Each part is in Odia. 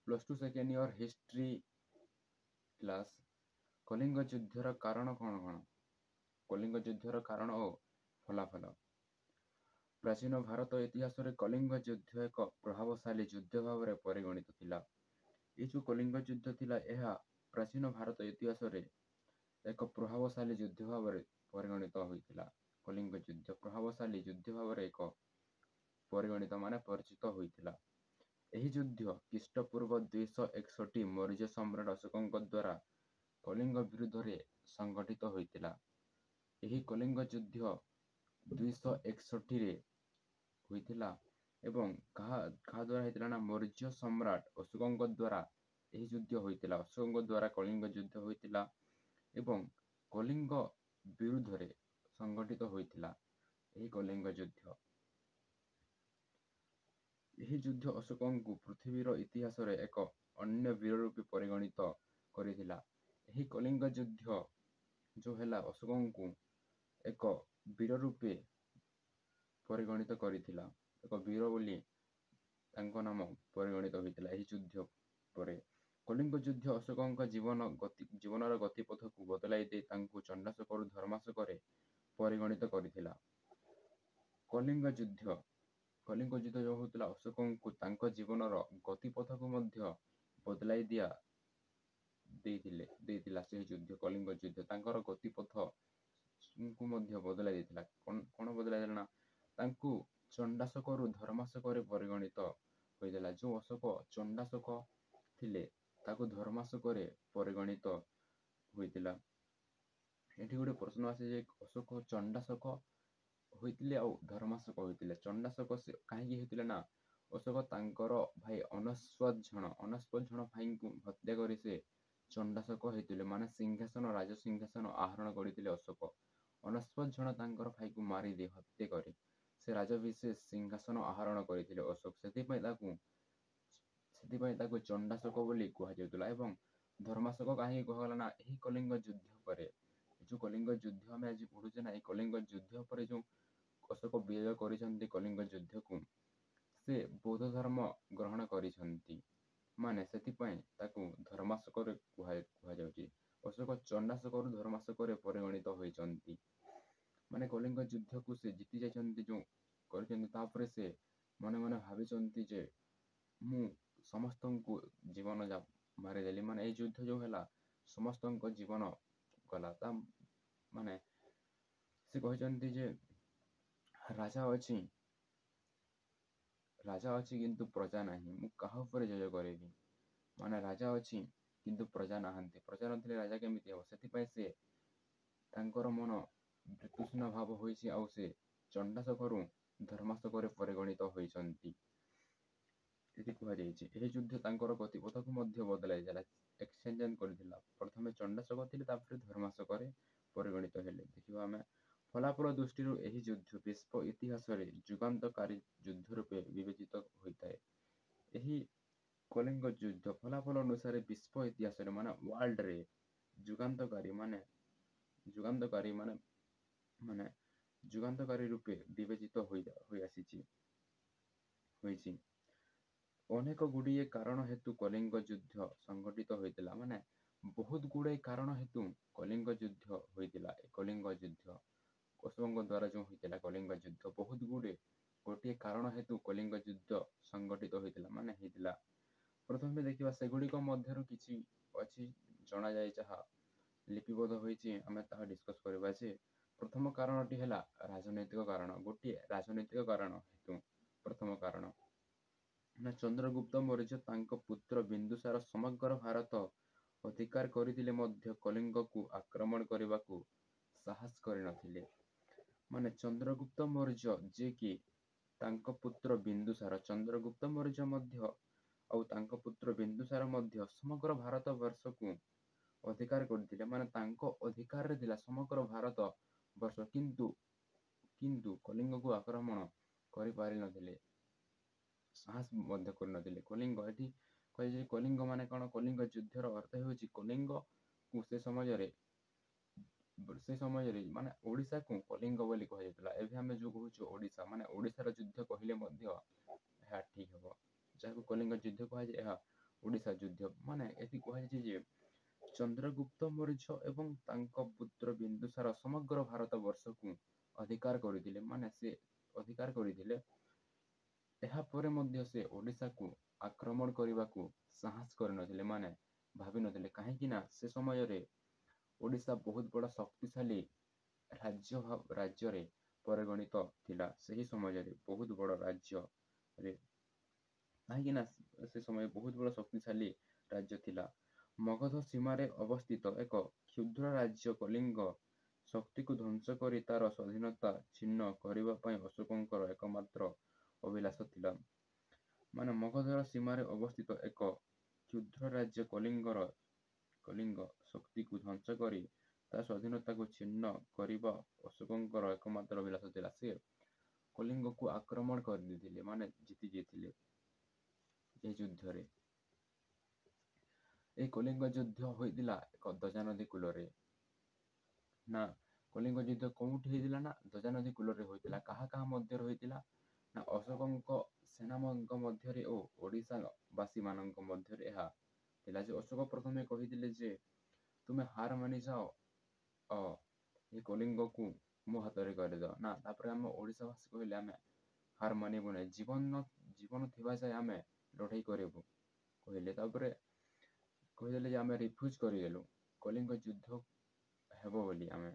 +2 second year history class. Kalinga ଯୁଦ୍ଧର କାରଣ କ'ଣ? କଳିଙ୍ଗ ଯୁଦ୍ଧର କାରଣ ଓ ଫଳାଫଳ। ପ୍ରାଚୀନ ଭାରତ ଇତିହାସରେ କଳିଙ୍ଗ ଯୁଦ୍ଧ ଏକ ପ୍ରଭାବଶାଳୀ ଯୁଦ୍ଧ ଭାବରେ ପରିଗଣିତ ଥିଲା। ଏ ଯେଉଁ କଳିଙ୍ଗ ଯୁଦ୍ଧ ଥିଲା, ଏହା ପ୍ରାଚୀନ ଭାରତ ଇତିହାସରେ ଏକ ପ୍ରଭାବଶାଳୀ ଯୁଦ୍ଧ ଭାବରେ ପରିଗଣିତ ହୋଇଥିଲା। କଳିଙ୍ଗ ଯୁଦ୍ଧ ପ୍ରଭାବଶାଳୀ ଯୁଦ୍ଧ ଭାବରେ ଏକ ପରିଚିତ ହୋଇଥିଲା। ଏହି ଯୁଦ୍ଧ ଖ୍ରୀଷ୍ଟପୂର୍ବ 261 ମୌର୍ଯ୍ୟ ସମ୍ରାଟ ଅଶୋକଙ୍କ ଦ୍ୱାରା କଳିଙ୍ଗ ବିରୁଦ୍ଧରେ ସଂଗଠିତ ହୋଇଥିଲା। ଏହି କଳିଙ୍ଗ ଯୁଦ୍ଧ 261ରେ ହୋଇଥିଲା ଏବଂ କାହା ଦ୍ୱାରା ହେଇଥିଲା ନା ମୌର୍ଯ୍ୟ ସମ୍ରାଟ ଅଶୋକଙ୍କ ଦ୍ୱାରା ଏହି ଯୁଦ୍ଧ ହୋଇଥିଲା। ଅଶୋକଙ୍କ ଦ୍ୱାରା କଳିଙ୍ଗ ଯୁଦ୍ଧ ହୋଇଥିଲା ଏବଂ କଳିଙ୍ଗ ବିରୁଦ୍ଧରେ ସଂଗଠିତ ହୋଇଥିଲା ଏହି କଳିଙ୍ଗ ଯୁଦ୍ଧ। ଏହି ଯୁଦ୍ଧ ଅଶୋକଙ୍କୁ ପୃଥିବୀର ଇତିହାସରେ ଏକ ଅନ୍ୟ ବୀର ରୂପେ ପରିଗଣିତ କରିଥିଲା। ଏହି କଳିଙ୍ଗ ଯୁଦ୍ଧ ଯେଉଁ ହେଲା, ଅଶୋକଙ୍କୁ ଏକ ବୀର ରୂପେ ପରିଗଣିତ କରିଥିଲା। ଏକ ବୀର ବୋଲି ତାଙ୍କ ନାମ ପରିଗଣିତ ହୋଇଥିଲା ଏହି ଯୁଦ୍ଧ ପରେ। କଳିଙ୍ଗ ଯୁଦ୍ଧ ଅଶୋକଙ୍କ ଜୀବନର ଗତିପଥକୁ ବଦଳାଇ ଦେଇ ତାଙ୍କୁ ଚଣ୍ଡାଶୋକରୁ ଧର୍ମାଶୋକରେ ପରିଗଣିତ କରିଥିଲା। କଳିଙ୍ଗ ଯୁଦ୍ଧ ଯେଉଁ ହେଉଥିଲା, ଅଶୋକଙ୍କୁ ତାଙ୍କ ଜୀବନର ଗତିପଥକୁ ମଧ୍ୟ ବଦଳାଇ ଦେଇଥିଲା। ସେହି ଯୁଦ୍ଧ କଳିଙ୍ଗ ଯୁଦ୍ଧ ତାଙ୍କର ଗତିପଥକୁ ମଧ୍ୟ ବଦଳାଇ ଦେଇଥିଲା। କ'ଣ ବଦଳାଇ ଦେଲା ନା, ତାଙ୍କୁ ଚଣ୍ଡାଶୋକରୁ ଧର୍ମାଶୋକରେ ପରିଗଣିତ ହୋଇଥିଲା। ଯେଉଁ ଅଶୋକ ଚଣ୍ଡାଶୋକ ଥିଲେ, ତାକୁ ଧର୍ମାଶୋକରେ ପରିଗଣିତ ହୋଇଥିଲା। ଏଠି ଗୋଟେ ପ୍ରଶ୍ନ ଆସେ ଯେ ଅଶୋକ ଚଣ୍ଡାଶୋକ ହୋଇଥିଲେ ଆଉ ଧର୍ମାଶୋକ ହୋଇଥିଲେ। ଚଣ୍ଡାଶୋକ ସେ କାହିଁକି ହୋଇଥିଲେ ନା, ଅଶୋକ ତାଙ୍କର ଭାଇ ଅନସ୍ୱତ ଭାଇଙ୍କୁ ହତ୍ୟା କରି ସେ ଚଣ୍ଡାଶୋକ ହୋଇଥିଲେ। ମାନେ ରାଜ ସିଂହାସନ ଆହରଣ କରିଥିଲେ ଅଶୋକ। ଅନସ୍ୱତ ତାଙ୍କର ଭାଇକୁ ମାରିଦେଇ ହତ୍ୟା କରି ସେ ରାଜବିଶେଷ ସିଂହାସନ ଆହରଣ କରିଥିଲେ ଅଶୋକ। ସେଥିପାଇଁ ତାକୁ ଚଣ୍ଡାଶୋକ ବୋଲି କୁହାଯାଉଥିଲା। ଏବଂ ଧର୍ମାଶୋକ କାହିଁକି କୁହାଗଲା ନା, ଏହି କଳିଙ୍ଗ ଯୁଦ୍ଧ ପରେ ଯେଉଁ କଳିଙ୍ଗ ଯୁଦ୍ଧ ଆମେ ଆଜି ପଢୁଛେ ନା, ଏହି କଳିଙ୍ଗ ଯୁଦ୍ଧ ପରେ ଯେଉଁ ଅଶୋକ ବିଜୟ କରିଛନ୍ତି କଳିଙ୍ଗ ଯୁଦ୍ଧକୁ, ସେ ବୌଦ୍ଧ ଧର୍ମ ଗ୍ରହଣ କରିଛନ୍ତି। ମାନେ ସେଥିପାଇଁ ତାକୁ ଧର୍ମାଶୋକରେ କୁହାଯାଉଛି। ଅଶୋକ ଚଣ୍ଡାଶୋକରୁ ଧର୍ମାଶୋକରେ ପରିଗଣିତ ହୋଇଛନ୍ତି। ମାନେ କଳିଙ୍ଗ ଯୁଦ୍ଧକୁ ସେ ଜିତି ଯାଇଛନ୍ତି ଯେଉଁ କରିଛନ୍ତି, ତାପରେ ସେ ମନେ ମନେ ଭାବିଛନ୍ତି ଯେ ମୁଁ ସମସ୍ତଙ୍କୁ ଜୀବନ ମାରିଦେଲି। ମାନେ ଏଇ ଯୁଦ୍ଧ ଯେଉଁ ହେଲା, ସମସ୍ତଙ୍କ ଜୀବନ ଗଲା। ମାନେ ସେ କହିଛନ୍ତି ଯେ ରାଜା ଅଛି କିନ୍ତୁ ପ୍ରଜା ନାହିଁ। ମୁଁ କାହା ଉପରେ ଜୟ କରିବି? ମାନେ ରାଜା ଅଛି କିନ୍ତୁ ପ୍ରଜା ନାହାନ୍ତି। ପ୍ରଜା ନଥିଲେ ରାଜା କେମିତି ହେବ? ସେଥିପାଇଁ ସେ ତାଙ୍କର ମନ ବିତୃଷ୍ଣ ଭାବ ହୋଇଛି ଆଉ ସେ ଚଣ୍ଡାଶୋକରୁ ଧର୍ମାଶୋକରେ ପରିଗଣିତ ହୋଇଛନ୍ତି। ଏଠି କୁହାଯାଇଛି ଏହି ଯୁଦ୍ଧ ତାଙ୍କର ଗତିପଥକୁ ମଧ୍ୟ ବଦଳାଇ ଦେଲା, ଏକ୍ସଚେଞ୍ଜ କରିଥିଲା। ପ୍ରଥମେ ଚଣ୍ଡାଶୋକ ଥିଲେ, ତାପରେ ଧର୍ମାଶୋକରେ ପରିଗଣିତ ହେଲେ। ଦେଖିବା ଆମେ ଫଳାଫଳ ଦୃଷ୍ଟିରୁ ଏହି ଯୁଦ୍ଧ ବିଶ୍ୱ ଇତିହାସରେ ଯୁଗାନ୍ତକାରୀ ଯୁଦ୍ଧ ରୂପେ ବିବେଚିତ ହୋଇଥାଏ। ଏହି କଳିଙ୍ଗ ଯୁଦ୍ଧ ଫଳାଫଳ ଅନୁସାରେ ବିଶ୍ୱ ଇତିହାସରେ ମାନେ ୱାର୍ଲଡରେ ଯୁଗାନ୍ତକାରୀ ରୂପେ ବିବେଚିତ ହୋଇଛି। ଅନେକ ଗୁଡ଼ିଏ କାରଣ ହେତୁ କଳିଙ୍ଗ ଯୁଦ୍ଧ ସଂଗଠିତ ହୋଇଥିଲା। ମାନେ ବହୁତ ଗୁଡ଼ାଏ କାରଣ ହେତୁ କଳିଙ୍ଗ ଯୁଦ୍ଧ ହୋଇଥିଲା। କଳିଙ୍ଗ ଯୁଦ୍ଧ ଅଶୋକଙ୍କ ଦ୍ୱାରା ଯେଉଁ ହୋଇଥିଲା କଳିଙ୍ଗ ଯୁଦ୍ଧ, ଗୋଟିଏ କାରଣ ହେତୁ କଳିଙ୍ଗ ଯୁଦ୍ଧ ସଂଗଠିତ ହେଇଥିଲା। ପ୍ରଥମେ ଦେଖିବା ସେଗୁଡ଼ିକ ମଧ୍ୟରୁ କିଛି ଅଛି ଜଣାଯାଏ, ଯାହା ଲିପିବଦ୍ଧ ହୋଇଛି, ଆମେ ତାହା ଡିସ୍କସ୍ କରିବା। ଯେ ପ୍ରଥମ କାରଣଟି ହେଲା ରାଜନୈତିକ କାରଣ। ଗୋଟିଏ ରାଜନୈତିକ କାରଣ ହେତୁ ପ୍ରଥମ କାରଣ ନା, ଚନ୍ଦ୍ରଗୁପ୍ତ ମୌର୍ଯ୍ୟ ତାଙ୍କ ପୁତ୍ର ବିନ୍ଦୁସାର ସମଗ୍ର ଭାରତ ଅଧିକାର କରିଥିଲେ ମଧ୍ୟ କଳିଙ୍ଗକୁ ଆକ୍ରମଣ କରିବାକୁ ସାହସ କରିନଥିଲେ। ମାନେ ଚନ୍ଦ୍ରଗୁପ୍ତ ମୌର୍ଯ୍ୟ, ଯିଏକି ତାଙ୍କ ପୁତ୍ର ବିନ୍ଦୁସାର, ଚନ୍ଦ୍ରଗୁପ୍ତ ମୌର୍ଯ୍ୟ ମଧ୍ୟ ଆଉ ତାଙ୍କ ପୁତ୍ର ବିନ୍ଦୁସାର ମଧ୍ୟ ସମଗ୍ର ଭାରତ ବର୍ଷକୁ ଅଧିକାର କରିଥିଲେ। ମାନେ ତାଙ୍କ ଅଧିକାରରେ ଥିଲା ସମଗ୍ର ଭାରତ ବର୍ଷ, କିନ୍ତୁ କଳିଙ୍ଗକୁ ଆକ୍ରମଣ କରିପାରିନଥିଲେ, ସାହସ ମଧ୍ୟ କରିନଥିଲେ। କଳିଙ୍ଗ, ଏଠି କୁହାଯାଇଛି କଳିଙ୍ଗ ମାନେ କ'ଣ? କଳିଙ୍ଗ ଯୁଦ୍ଧର ଅର୍ଥ ହେଉଛି କଳିଙ୍ଗକୁ ସେ ସମୟରେ ମାନେ ଓଡ଼ିଶାକୁ କଳିଙ୍ଗ ବୋଲି କୁହାଯାଉଥିଲା। ଏବେ ଆମେ ଯେଉଁ କହୁଛୁ ଓଡ଼ିଶା, ମାନେ ଓଡ଼ିଶାର ଯୁଦ୍ଧ କହିଲେ ମଧ୍ୟ ଏହା ଠିକ୍ ହେବ। ଯାହାକୁ କଳିଙ୍ଗ ଯୁଦ୍ଧ କୁହାଯାଏ, ଏହା ଓଡ଼ିଶା ଯୁଦ୍ଧ ମାନେ ଏଠି କୁହାଯାଇଛି ଯେ ଚନ୍ଦ୍ରଗୁପ୍ତ ମୌର୍ଯ୍ୟ ଏବଂ ତାଙ୍କ ପୁତ୍ର ବିନ୍ଦୁସାର ସମଗ୍ର ଭାରତ ବର୍ଷକୁ ଅଧିକାର କରିଥିଲେ ମାନେ ସେ ଅଧିକାର କରିଥିଲେ। ଏହାପରେ ମଧ୍ୟ ସେ ଓଡ଼ିଶାକୁ ଆକ୍ରମଣ କରିବାକୁ ସାହସ କରିନଥିଲେ ମାନେ ଭାବିନଥିଲେ କାହିଁକି ନା ସେ ସମୟରେ ଓଡ଼ିଶା ବହୁତ ବଡ଼ ଶକ୍ତିଶାଳୀ ରାଜ୍ୟରେ ପରିଗଣିତ ଥିଲା। ସେହି ସମୟରେ ବହୁତ ବଡ଼ ରାଜ୍ୟରେ କାହିଁକି ନା ସେ ସମୟରେ ବହୁତ ବଡ଼ ଶକ୍ତିଶାଳୀ ରାଜ୍ୟ ଥିଲା। ମଗଧ ସୀମାରେ ଅବସ୍ଥିତ ଏକ କ୍ଷୁଦ୍ର ରାଜ୍ୟ କଳିଙ୍ଗ ଶକ୍ତିକୁ ଧ୍ୱଂସ କରି ତାର ସ୍ୱାଧୀନତା ଛିନ୍ନ କରିବା ପାଇଁ ଅଶୋକଙ୍କର ଏକମାତ୍ର ଅଭିଳାଷ ଥିଲା। ମାନେ ମଗଧର ସୀମାରେ ଅବସ୍ଥିତ ଏକ କ୍ଷୁଦ୍ର ରାଜ୍ୟ କଳିଙ୍ଗ ଶକ୍ତିକୁ ଧ୍ୱଂସ କରି ତା ସ୍ୱାଧୀନତାକୁ ଛିନ୍ନ କରିବା ଅଶୋକଙ୍କର ଏକମାତ୍ର ଅଭିଳାଷ ଥିଲା। ସେ କଳିଙ୍ଗକୁ ଆକ୍ରମଣ କରିଦେଇଥିଲେ ମାନେ ଜିତି ଯାଇଥିଲେ ଏହି ଯୁଦ୍ଧରେ। ଏହି କଳିଙ୍ଗ ଯୁଦ୍ଧ ହୋଇଥିଲା ଏକ ଦଜା ନଦୀ କୂଳରେ। ନା କଳିଙ୍ଗ ଯୁଦ୍ଧ କୋଉଠି ହେଇଥିଲା ନା ଦଜା ନଦୀ କୂଳରେ ହୋଇଥିଲା। କାହା କାହା ମଧ୍ୟରେ ହୋଇଥିଲା ନା ଅଶୋକଙ୍କ ସେନାଙ୍କ ମଧ୍ୟରେ ଓ ଓଡ଼ିଶା ବାସୀ ମାନଙ୍କ ମଧ୍ୟରେ ଏହା ଥିଲା। ଯେ ଅଶୋକ ପ୍ରଥମେ କହିଥିଲେ ଯେ ତୁମେ ହାର ମାନିଯାଅ ଏ କଳିଙ୍ଗକୁ ମୋ ହାତରେ କରିଦିଅ। ନା ତାପରେ ଆମ ଓଡ଼ିଶାବାସୀ କହିଲେ ଆମେ ହାର ମାନିବୁ ନାହିଁ, ଜୀବନ ଥିବା ଯାଏ ଆମେ ଲଢ଼େଇ କରିବୁ କହିଲେ। ତାପରେ କହିଦେଲେ ଯେ ଆମେ ରିଫ୍ୟୁଜ୍ କରିଦେଲୁ କଳିଙ୍ଗ ଯୁଦ୍ଧ ହେବ ବୋଲି। ଆମେ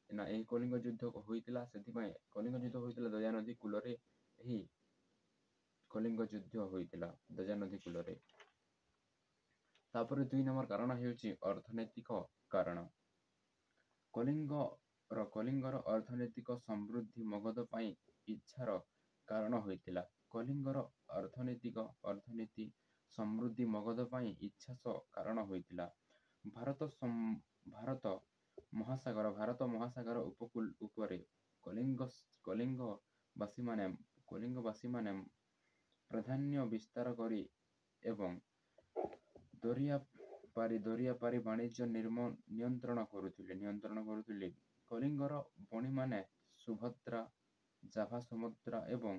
ନା ଏହି କଳିଙ୍ଗ ଯୁଦ୍ଧ ହୋଇଥିଲା, ସେଥିପାଇଁ କଳିଙ୍ଗ ଯୁଦ୍ଧ ହୋଇଥିଲା ଦୟା ନଦୀ କୂଳରେ। ଏହି କଳିଙ୍ଗ ଯୁଦ୍ଧ ହୋଇଥିଲା ଦଜା ନଦୀ କୂଳରେ। ତାପରେ 2 ନମ୍ବର କାରଣ ହେଉଛି ଅର୍ଥନୈତିକ କାରଣ। କଳିଙ୍ଗର ଅର୍ଥନୈତିକ ସମୃଦ୍ଧି ମଗଧ ପାଇଁ ଇଚ୍ଛାର କାରଣ ହୋଇଥିଲା। କଳିଙ୍ଗର ଅର୍ଥନୀତି ସମୃଦ୍ଧି ମଗଧ ପାଇଁ ଇଚ୍ଛାର କାରଣ ହୋଇଥିଲା। ଭାରତ ମହାସାଗର ଉପରେ କଳିଙ୍ଗବାସୀମାନେ ପ୍ରାଧାନ୍ୟ ବିସ୍ତାର କରି ଏବଂ ଦରିଆ ପାରି ବାଣିଜ୍ୟ ନିୟନ୍ତ୍ରଣ କରୁଥିଲେ। କଳିଙ୍ଗର ବଣିମାନେ ସୁଭଦ୍ରା, ଜାଭାସମୁଦ୍ର ଏବଂ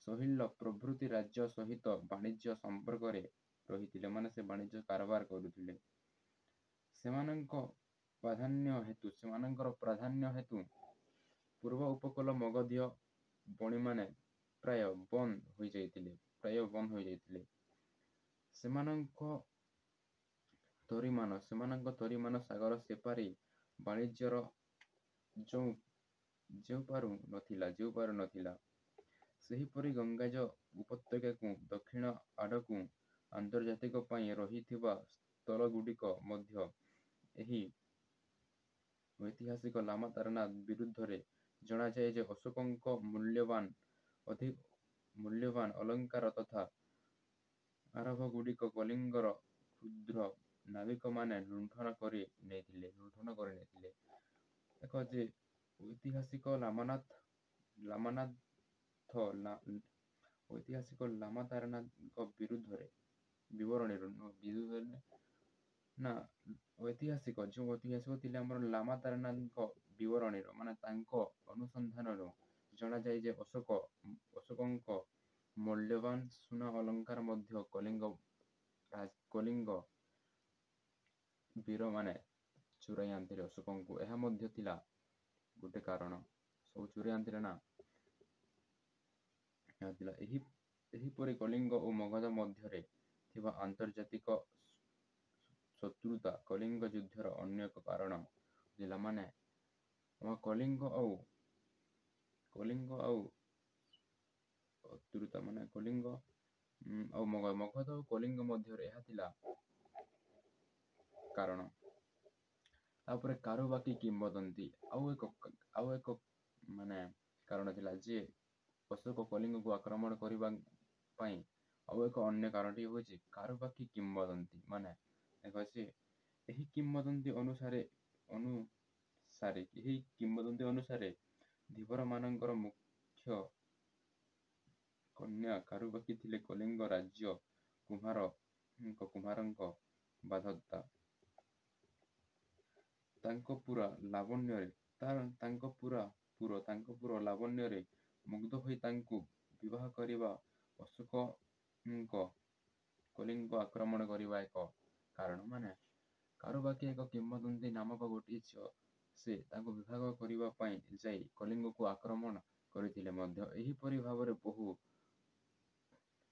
ସହିଳ ପ୍ରଭୃତି ରାଜ୍ୟ ସହିତ ବାଣିଜ୍ୟ ସମ୍ପର୍କରେ ରହିଥିଲେ ମାନେ ସେ ବାଣିଜ୍ୟ କାରବାର କରୁଥିଲେ। ସେମାନଙ୍କର ପ୍ରାଧାନ୍ୟ ହେତୁ ପୂର୍ବ ଉପକୂଳ ମଗଧୀୟ ବଣିମାନେ ପ୍ରାୟ ବନ୍ଦ ହୋଇଯାଇଥିଲେ। ସେମାନଙ୍କ ତରିମାନ ସାଗର ସେପାରି ବାଣିଜ୍ୟର ଯେଉଁପାରୁ ନଥିଲା। ସେହିପରି ଗଙ୍ଗାଜ ଉପତ୍ୟକାକୁ ଦକ୍ଷିଣ ଆଡ଼କୁ ଆନ୍ତର୍ଜାତିକ ପାଇଁ ରହିଥିବା ସ୍ଥଳଗୁଡ଼ିକ ମଧ୍ୟ ଏହି ଐତିହାସିକ ଲାମା ତାରନାଥ ବିରୁଦ୍ଧରେ ଜଣାଯାଏ ଯେ ଅଶୋକଙ୍କ ମୂଲ୍ୟବାନ ଅଲଙ୍କାର ତଥା ଆରବଗୁଡ଼ିକ କଳିଙ୍ଗର କ୍ଷୁଦ୍ର ନାବିକମାନେ ଲୁଣ୍ଠନ କରି ନେଇଥିଲେ। ଏକ ଯେ ଐତିହାସିକ ଲାମା ତାରନାଥଙ୍କ ଯେଉଁ ଐତିହାସିକ ଥିଲେ ଆମର ଲାମା ତାରନାଥଙ୍କ ବିବରଣୀର ମାନେ ତାଙ୍କ ଅନୁସନ୍ଧାନରୁ ଜଣାଯାଏ ଯେ ଅଶୋକଙ୍କ ମୂଲ୍ୟବାନ ସୁନା ଅଲଙ୍କାର ମଧ୍ୟ କଳିଙ୍ଗ ବୀରମାନେ ଚୋରାଇ ଆଣିଥିଲେ ଅଶୋକଙ୍କୁ। ଏହା ମଧ୍ୟ ଥିଲା ଗୋଟେ କାରଣ, ସବୁ ଚୋରାଇ ଆଣିଥିଲେ ନା। ଏହିପରି କଳିଙ୍ଗ ଓ ମଗଧ ମଧ୍ୟରେ ଥିବା ଆନ୍ତର୍ଜାତିକ ଶତ୍ରୁତା କଳିଙ୍ଗ ଯୁଦ୍ଧର ଅନ୍ୟ ଏକ କାରଣ ଥିଲା। ମାନେ କଳିଙ୍ଗ ଆଉ ମଗଧ ଓ କଳିଙ୍ଗ ମଧ୍ୟରେ ଏହା ଥିଲା କାରଣ। ତାପରେ କାରୁବାକି କିମ୍ବଦନ୍ତୀ ଆଉ ଏକ ମାନେ କାରଣ ଥିଲା ଯେ ଅଶୋକ କଳିଙ୍ଗକୁ ଆକ୍ରମଣ କରିବା ପାଇଁ ଆଉ ଏକ ଅନ୍ୟ କାରଣଟି ହେଉଛି କାରୁବାକି କିମ୍ବଦନ୍ତୀ। ମାନେ ଏହି କିମ୍ବଦନ୍ତୀ ଅନୁସାରେ ଧୀବରମାନଙ୍କର ମୁଖ୍ୟ କନ୍ୟା କାରୁବାକି ଥିଲେ କଳିଙ୍ଗ ରାଜ୍ୟ କୁମାରଙ୍କ ବାଗଧତ୍ତା। ତାଙ୍କ ପୁର ଲାବଣ୍ୟରେ ମୁଗ୍ଧ ହୋଇ ତାଙ୍କୁ ବିବାହ କରିବା ଅଶୋକଙ୍କ କଳିଙ୍ଗ ଆକ୍ରମଣ କରିବା ଏକ କାରଣ। ମାନେ କାରୁବାକି ଏକ କିମ୍ବଦନ୍ତୀ ନାମକ ଗୋଟିଏ ଝିଅ, ସେ ତାଙ୍କୁ ବିବାହ କରିବା ପାଇଁ ଯାଇ କଳିଙ୍ଗକୁ ଆକ୍ରମଣ କରିଥିଲେ ମଧ୍ୟ। ଏହିପରି ଭାବରେ ବହୁ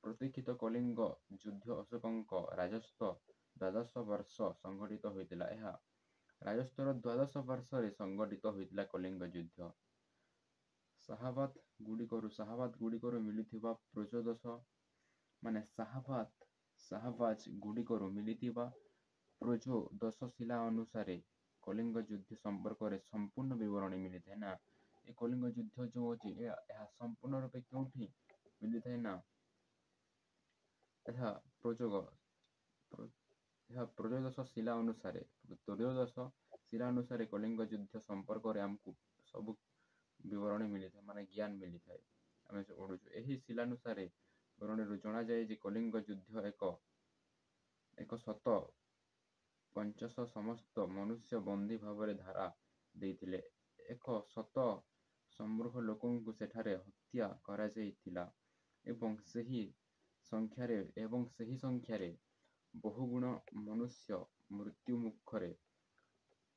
ପ୍ରତୀକ୍ଷିତ କଳିଙ୍ଗ ଯୁଦ୍ଧ ଅଶୋକଙ୍କ ରାଜତ୍ୱ ଦ୍ୱାଦଶ ବର୍ଷ ସଂଘଟିତ ହୋଇଥିଲା। ଏହା ରାଜତ୍ୱର ଦ୍ୱାଦଶ ବର୍ଷରେ ସଂଘଟିତ ହୋଇଥିଲା କଳିଙ୍ଗ ଯୁଦ୍ଧ। ଶାହାବାଦ ଗୁଡ଼ିକରୁ ମିଳିଥିବା ପ୍ରଜୋଦଶ ମାନେ ଶାହାବାଜ ଗୁଡ଼ିକରୁ ମିଳିଥିବା ପ୍ରଜୋଦଶ ଶିଳା ଅନୁସାରେ କଳିଙ୍ଗ ଯୁଦ୍ଧ ସମ୍ପର୍କରେ ସମ୍ପୂର୍ଣ୍ଣ ବିବରଣୀ ମିଳିଥାଏ। ନା ଏ କଳିଙ୍ଗ ଯୁଦ୍ଧ ଯେଉଁ ଅଛି ଏହା ସମ୍ପୂର୍ଣ୍ଣ ରୂପେ କେଉଁଠି ମିଳିଥାଏ ନା ଏହା ତ୍ରୟୋଦଶ ଶିଳା ଅନୁସାରେ କଳିଙ୍ଗ ଯୁଦ୍ଧ ସମ୍ପର୍କରେ ଆମକୁ ସବୁ ବିବରଣୀ ମିଳିଥାଏ, ମାନେ ଜ୍ଞାନ ମିଳିଥାଏ। ଆମେ ପଢୁଛୁ ଏହି ଶିଳାନୁସାରେ ବିବରଣୀରୁ ଜଣାଯାଏ ଯେ କଳିଙ୍ଗ ଯୁଦ୍ଧ ଏକ ଶତ 50 ସମସ୍ତ ମନୁଷ୍ୟ ବନ୍ଦୀ ଭାବରେ ଧରା ଦେଇଥିଲେ। ଏକ ଶତ ସମୃଦ୍ଧ ଲୋକଙ୍କୁ ସେଠାରେ ହତ୍ୟା କରାଯାଇଥିଲା ଏବଂ ସେହି ସଂଖ୍ୟାରେ ବହୁଗୁଣ ମନୁଷ୍ୟ ମୃତ୍ୟୁ ମୁଖରେ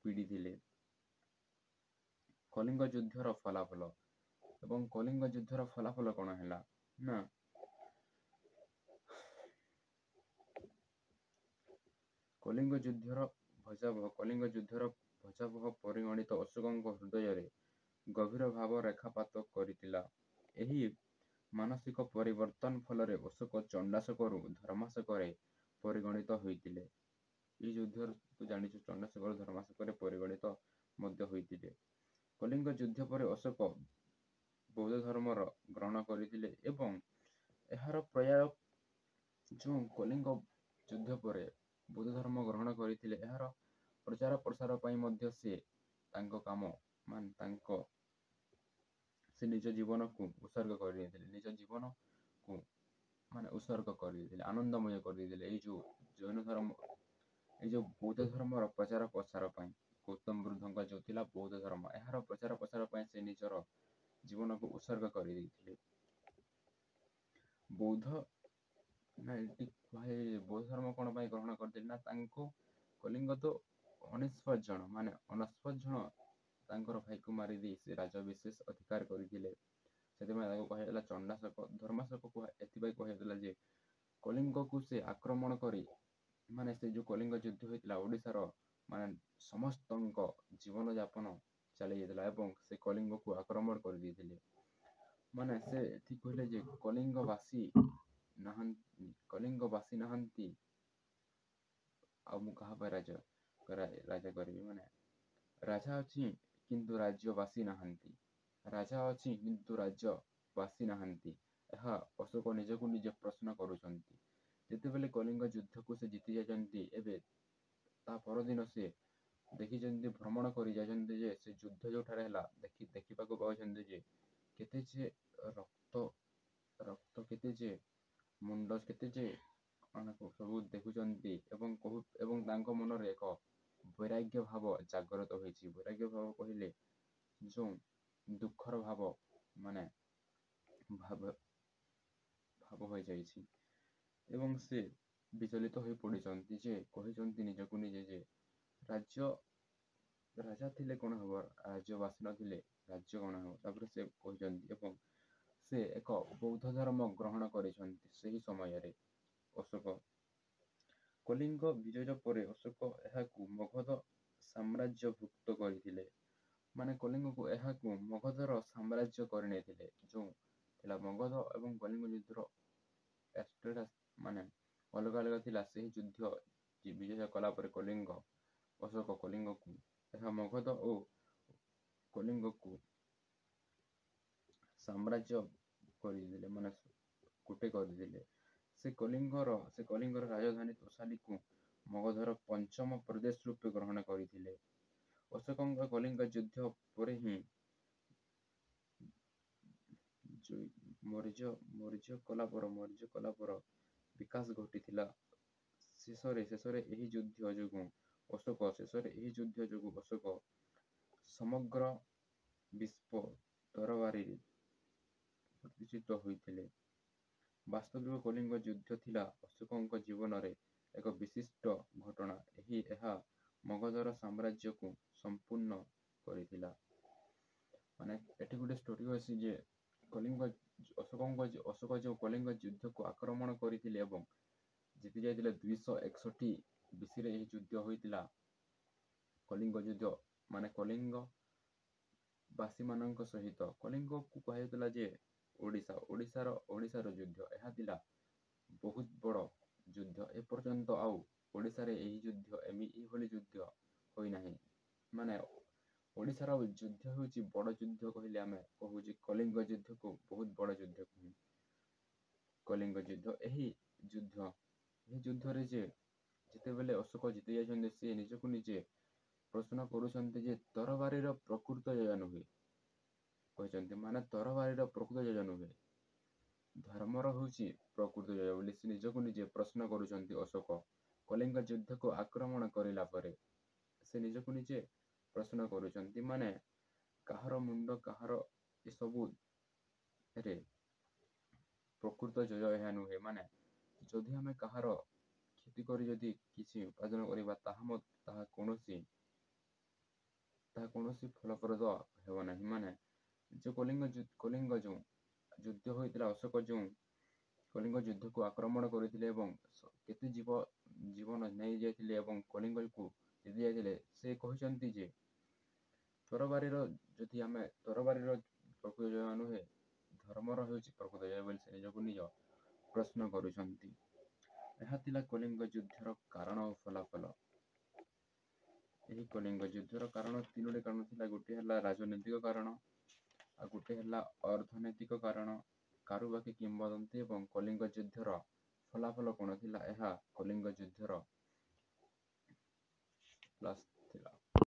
ପୀଡ଼ିଥିଲେ। କଳିଙ୍ଗ ଯୁଦ୍ଧର ଫଳାଫଳ ଏବଂ କଳିଙ୍ଗ ଯୁଦ୍ଧର ଫଳାଫଳ କଣ ହେଲା ନା କଳିଙ୍ଗ ଯୁଦ୍ଧର ଭୟାବହ ପରିଗଣିତ ଅଶୋକଙ୍କ ହୃଦୟରେ ଗଭୀର ଭାବ ରେଖାପାତ କରିଥିଲା। ଏହି ମାନସିକ ପରିବର୍ତ୍ତନ ଫଳରେ ଅଶୋକ ଚଣ୍ଡାଶୋକରୁ ଧର୍ମାଶୋକରେ ପରିଗଣିତ ହୋଇଥିଲେ। ଏହି ଯୁଦ୍ଧରେ ତୁ ଜାଣିଛୁ ଚଣ୍ଡାଶୋକରୁ ଧର୍ମାଶୋକରେ ପରିଗଣିତ ମଧ୍ୟ ହୋଇଥିଲେ। କଳିଙ୍ଗ ଯୁଦ୍ଧ ପରେ ଅଶୋକ ବୌଦ୍ଧ ଧର୍ମର ଗ୍ରହଣ କରିଥିଲେ ଏବଂ ଏହାର ଯେଉଁ କଳିଙ୍ଗ ଯୁଦ୍ଧ ପରେ ବୌଦ୍ଧ ଧର୍ମ ଗ୍ରହଣ କରିଥିଲେ, ଏହାର ପ୍ରଚାର ପ୍ରସାର ପାଇଁ ମଧ୍ୟ ସେ ନିଜ ଜୀବନକୁ ଉତ୍ସର୍ଗ କରିଦେଇଥିଲେ, ଆନନ୍ଦମୟ କରିଦେଇଥିଲେ। ଏଇ ଯୋଉ ବୌଦ୍ଧ ଧର୍ମର ପ୍ରଚାର ପ୍ରସାର ପାଇଁ ଗୌତମ ବୁଦ୍ଧଙ୍କ ଯୋଉ ଥିଲା ବୌଦ୍ଧ ଧର୍ମ, ଏହାର ପ୍ରଚାର ପ୍ରସାର ପାଇଁ ସେ ନିଜର ଜୀବନକୁ ଉତ୍ସର୍ଗ କରିଦେଇଥିଲେ। ବୌଦ୍ଧ ଧର୍ମ କଣ ପାଇଁ ଗ୍ରହଣ କରିଥିଲେ ନା ତାଙ୍କୁ କଳିଙ୍ଗ 99 ଜଣ ତାଙ୍କର ଭାଇକୁ ମାରିଦେଇ ସେ ରାଜାଭିଷେକ ଅଧିକାର କରିଥିଲେ। ସେଥିପାଇଁ ତାକୁ କୁହାଯାଇଥିଲା ଚଣ୍ଡାଶୋକ। ଧର୍ମାଶୋକ ଏଥିପାଇଁ କୁହାଯାଇଥିଲା ଯେ କଳିଙ୍ଗକୁ ସେ ଆକ୍ରମଣ କରି ସେ ଯୋଉ କଳିଙ୍ଗ ଯୁଦ୍ଧ ହୋଇଥିଲା ଓଡ଼ିଶାର ସମସ୍ତଙ୍କ ଜୀବନ ଯାପନ ଚାଲି ଯାଇଥିଲା ଏବଂ ସେ କଳିଙ୍ଗକୁ ଆକ୍ରମଣ କରିଦେଇଥିଲେ। ସେ ଏଠି କହିଲେ ଯେ କଳିଙ୍ଗ ବାସୀ ନାହାନ୍ତି ଆଉ ମୁଁ କାହା ପାଇଁ ରାଜା କରିବି। ରାଜା ଅଛି କିନ୍ତୁ ରାଜ୍ୟବାସୀ ନାହାନ୍ତି। ରାଜା ଅଛି କିନ୍ତୁ ରାଜ୍ୟବାସୀ ନାହାନ୍ତି। ଏହା ଅଶୋକ ନିଜକୁ ନିଜେ ପ୍ରଶ୍ନ କରୁଛନ୍ତି। ଯେତେବେଳେ କଳିଙ୍ଗ ଯୁଦ୍ଧକୁ ସେ ଜିତି ଯାଇଛନ୍ତି, ଏବେ ତା ପରଦିନ ସେ ଦେଖିଛନ୍ତି, ଭ୍ରମଣ କରି ଯାଇଛନ୍ତି ଯେ ସେ ଯୁଦ୍ଧ ଯୋଉଠାରେ ହେଲା ଦେଖିବାକୁ ପାଉଛନ୍ତି ଯେ କେତେ ଯେ ରକ୍ତ କେତେ ଯେ ମୁଣ୍ଡ କେତେ ଯେ ସବୁ ଦେଖୁଛନ୍ତି ଏବଂ ତାଙ୍କ ମନରେ ଏକ ବୈରାଗ୍ୟ ଭାବ ଜାଗ୍ରତ ହୋଇଛି। ବୈରାଗ୍ୟ ଭାବ କହିଲେ ଯୋଉ ଦୁଃଖର ଭାବ ହୋଇଯାଇଛି ଏବଂ ସେ ବିଚଳିତ ହୋଇ ପଡ଼ିଛନ୍ତି ଯେ କହିଛନ୍ତି ନିଜକୁ ନିଜେ ଯେ ରାଜା ଥିଲେ କଣ ହେବ, ରାଜ୍ୟବାସୀ ନଥିଲେ ରାଜ୍ୟ କଣ ହେବ। ତାପରେ ସେ କହିଛନ୍ତି ଏବଂ ସେ ଏକ ବୌଦ୍ଧ ଧର୍ମ ଗ୍ରହଣ କରିଛନ୍ତି। ସେହି ସମୟରେ ଅଶୋକ କଳିଙ୍ଗ ବିଜୟ ପରେ ଅଶୋକ ଏହାକୁ ମଗଧ ସାମ୍ରାଜ୍ୟଭୁକ୍ତ କରିଥିଲେ। କଳିଙ୍ଗକୁ ଏହାକୁ ମଗଧର ସାମ୍ରାଜ୍ୟ କରିନେଇଥିଲେ। ଯୋଉ ଥିଲା ମଗଧ ଏବଂ କଳିଙ୍ଗ ଯୁଦ୍ଧର ଅଲଗା ଅଲଗା ଥିଲା। ସେହି ଯୁଦ୍ଧ ବିଜୟ କଲା ପରେ ଅଶୋକ କଳିଙ୍ଗକୁ ଏହା ମଗଧ ଓ କଳିଙ୍ଗକୁ ସାମ୍ରାଜ୍ୟ କରିଦେଲେ, ଗୋଟେ କରିଦେଲେ। ସେ କଳିଙ୍ଗର ରାଜଧାନୀ ତୋଷାଲୀକୁ ମଗଧର ପଞ୍ଚମ ପ୍ରଦେଶ ରୂପେ ଗ୍ରହଣ କରିଥିଲେ। ଅଶୋକଙ୍କ କଳିଙ୍ଗ ଯୁଦ୍ଧ ପରେ ହିଁ ମୌର୍ଯ୍ୟ କଳାପର ବିକାଶ ଘଟିଥିଲା। ଶେଷରେ ଏହି ଯୁଦ୍ଧ ଯୋଗୁଁ ଅଶୋକ ସମଗ୍ର ବିଶ୍ୱ ଦରବାରରେ ପ୍ରତିଷ୍ଠିତ ହୋଇଥିଲେ। ବାସ୍ତବିକ କଳିଙ୍ଗ ଯୁଦ୍ଧ ଥିଲା ଅଶୋକଙ୍କ ଜୀବନରେ ଏକ ବିଶିଷ୍ଟ ଘଟଣା। ଏହା ମଗଧର ସାମ୍ରାଜ୍ୟକୁ ସମ୍ପୂର୍ଣ୍ଣ କରିଥିଲା। ମାନେ ଏଠି ଗୋଟେ ଷ୍ଟୋରି ଅଛି ଯେ ଅଶୋକ ଯେଉଁ କଳିଙ୍ଗ ଯୁଦ୍ଧକୁ ଆକ୍ରମଣ କରିଥିଲେ ଏବଂ ଜିତି ଯାଇଥିଲେ 261 BCରେ ଏହି ଯୁଦ୍ଧ ହୋଇଥିଲା। କଳିଙ୍ଗ ଯୁଦ୍ଧ ମାନେ କଳିଙ୍ଗ ବାସୀମାନଙ୍କ ସହିତ କଳିଙ୍ଗକୁ କୁହାଯାଉଥିଲା ଯେ ଓଡ଼ିଶାର ଯୁଦ୍ଧ। ଏହା ଥିଲା ବହୁତ ବଡ଼ ଯୁଦ୍ଧ। ଏପର୍ଯ୍ୟନ୍ତ ଆଉ ଓଡ଼ିଶାରେ ଏହି ଯୁଦ୍ଧ ଏଇଭଳି ଯୁଦ୍ଧ ହୋଇନାହିଁ। ମାନେ ଓଡ଼ିଶାର ଯୁଦ୍ଧ ହେଉଛି ବଡ଼ ଯୁଦ୍ଧ କହିଲେ ଆମେ କହୁ ଯେ କଳିଙ୍ଗ ଯୁଦ୍ଧକୁ ବହୁତ ବଡ଼ ଯୁଦ୍ଧ କୁହୁ। କଳିଙ୍ଗ ଯୁଦ୍ଧ ଏହି ଯୁଦ୍ଧରେ ଯେତେବେଳେ ଅଶୋକ ଜିତି ଯାଇଛନ୍ତି ସେ ନିଜକୁ ନିଜେ ପ୍ରଶ୍ନ କରୁଛନ୍ତି ଯେ ତରବାରୀର ପ୍ରକୃତ ଜୟ ନୁହେଁ। କହିଛନ୍ତି ମାନେ ତରବାରୀର ପ୍ରକୃତ ଜୟ ନୁହେଁ, ଧର୍ମର ହେଉଛି ପ୍ରକୃତ ଜୟ ବୋଲି ସେ ନିଜକୁ ନିଜେ ପ୍ରଶ୍ନ କରୁଛନ୍ତି। ଅଶୋକ କଳିଙ୍ଗ ଯୁଦ୍ଧକୁ ଆକ୍ରମଣ କରିଲା ପରେ ସେ ନିଜକୁ ନିଜେ ପ୍ରଶ୍ନ କରୁଛନ୍ତି ମାନେ କାହାର ମୁଣ୍ଡ କାହାର ଏସବୁରେ ପ୍ରକୃତ ଜୟ ଏହା ନୁହେଁ। ମାନେ ଯଦି ଆମେ କାହାର କ୍ଷତି କରି ଯଦି କିଛି ଉପାର୍ଜନ କରିବା ତାହା କୌଣସି ଫଳପ୍ରଦ ହେବ ନାହିଁ। ମାନେ ଯେଉଁ କଳିଙ୍ଗ ଯେଉଁ ଯୁଦ୍ଧ ହୋଇଥିଲା, ଅଶୋକ ଯେଉଁ କଳିଙ୍ଗ ଯୁଦ୍ଧକୁ ଆକ୍ରମଣ କରିଥିଲେ ଏବଂ କେତେ ଜୀବନ ନେଇ ଯାଇଥିଲେ ଏବଂ କଳିଙ୍ଗକୁ ଜିତି ଯାଇଥିଲେ, ସେ କହିଛନ୍ତି ଯେ ତରବାରୀର ପ୍ରକୃତ ଜୟ ନୁହେଁ, ଧର୍ମର ହେଉଛି ପ୍ରକୃତ ଜୟ ବୋଲି ସେ ନିଜକୁ ନିଜ ପ୍ରଶ୍ନ କରୁଛନ୍ତି। ଏହା ଥିଲା କଳିଙ୍ଗ ଯୁଦ୍ଧର କାରଣ ଓ ଫଳାଫଳ। ଏହି କଳିଙ୍ଗ ଯୁଦ୍ଧର ତିନୋଟି କାରଣ ଥିଲା। ଗୋଟିଏ ହେଲା ରାଜନୈତିକ କାରଣ, ଆଉ ଗୋଟିଏ ହେଲା ଅର୍ଥନୈତିକ କାରଣ, କାରୁବାକି କିମ୍ବଦନ୍ତୀ ଏବଂ କଳିଙ୍ଗ ଯୁଦ୍ଧର ଫଳାଫଳ କ'ଣ ଥିଲା। ଏହା କଳିଙ୍ଗ ଯୁଦ୍ଧର